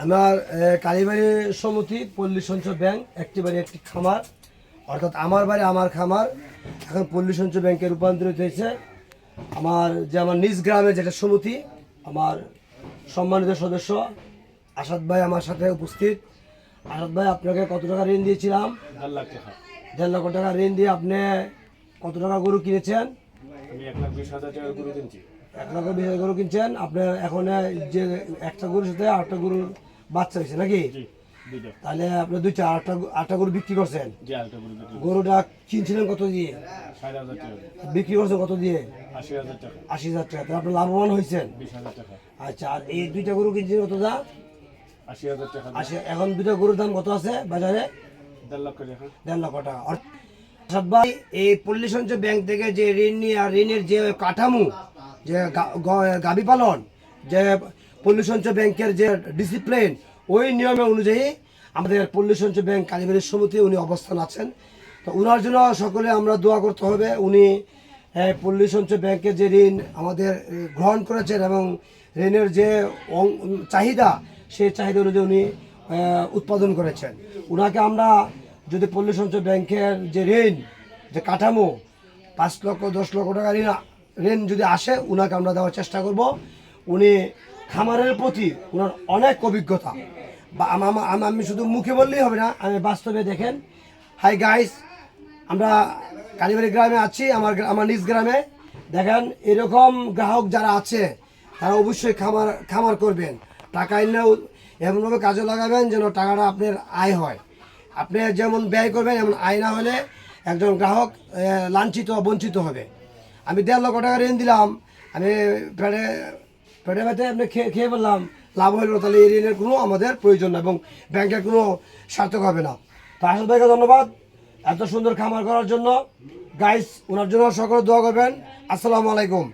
আমার কালীবাড়ি সমিতি পল্লী সঞ্চয় ব্যাংক একটি খামার, অর্থাৎ আমার বাড়ি আমার খামার এখন পল্লী সঞ্চয় ব্যাংকে রূপান্তরিত হয়েছে। আমার নিজ গ্রামে যেটা সমিতি, আমার সম্মানিত সদস্য আসাদ ভাই আমার সাথে উপস্থিত। আসাদ ভাই, আপনাকে কত টাকা ঋণ দিয়েছিলাম? 1.5 লক্ষ টাকা ঋণ দিয়ে আপনি কত টাকা গরু কিনেছেন? আমি 1,20,000 টাকা গরু কিনছি। 1,20,000 গরু কিনছেন। আপনার এখন যে একটা গরুর সাথে 8টা গরুর বাচ্চা হয়েছে নাকি? তাহলে আপনি আটটা গরু বিক্রি করছেন। গরুটা কিনছিলেন কত দিয়ে? 60,000 টাকা। বিক্রি করছেন কত দিয়ে? 80,000 টাকা। 80,000 টাকা। তাহলে আপনি লাভবান হয়েছেন। 20,000 টাকা। আচ্ছা, আর এই 2টা গরু কিনছেন কত দা? 80,000 টাকা। এখন 2টা গরুর দাম কত আছে বাজারে? 1.5 লক্ষ টাকা। 1.5 লক্ষ টাকা। আসাদ ভাই, এই পল্লী সঞ্চয় ব্যাংক থেকে যে ঋণ নিয়ে আর ঋণের যে কাঠামো, যে গাভী পালন, যে পল্লী সঞ্চয় ব্যাংকের যে ডিসিপ্লিন, ওই নিয়মে অনুযায়ী আমাদের পল্লী সঞ্চয় ব্যাংক কালীবাড়ি সমিতি উনি অবস্থান আছেন। তো ওনার জন্য সকলে আমরা দোয়া করতে হবে। উনি পল্লী সঞ্চয় ব্যাংকের যে ঋণ আমাদের গ্রহণ করেছেন এবং ঋণের যে চাহিদা, সেই চাহিদা অনুযায়ী উনি উৎপাদন করেছেন। ওনাকে আমরা যদি পল্লী সঞ্চয় ব্যাংকের যে ঋণ, যে কাঠামো 5 লক্ষ 10 লক্ষ টাকা ঋণ যদি আসে, ওনাকে আমরা দেওয়ার চেষ্টা করব। উনি খামারের প্রতি ওনার অনেক অভিজ্ঞতা, বা আমি শুধু মুখে বললেই হবে না, আমি বাস্তবে দেখেন। হাই গাইস, আমরা কালীবাড়ি গ্রামে আছি, আমার নিজ গ্রামে। দেখেন, এরকম গ্রাহক যারা আছে তারা অবশ্যই খামার করবেন। টাকা এনে এমনভাবে কাজে লাগাবেন যেন টাকাটা আপনার আয় হয়। আপনি যেমন ব্যয় করবেন এমন আয় না হলে একজন গ্রাহক লাঞ্ছিত বঞ্চিত হবে। আমি 1.5 লক্ষ টাকা ঋণ দিলাম, আমি পেটে ব্যথে আপনি খেয়ে বললাম, লাভ হইল, তাহলে এই ঋণের কোনো আমাদের প্রয়োজন না এবং ব্যাংকের কোনো সার্থক হবে না। তো আসাদ ভাইকে ধন্যবাদ এত সুন্দর খামার করার জন্য। গাইস, ওনার জন্য সকলে দোয়া করবেন। আসসালামু আলাইকুম।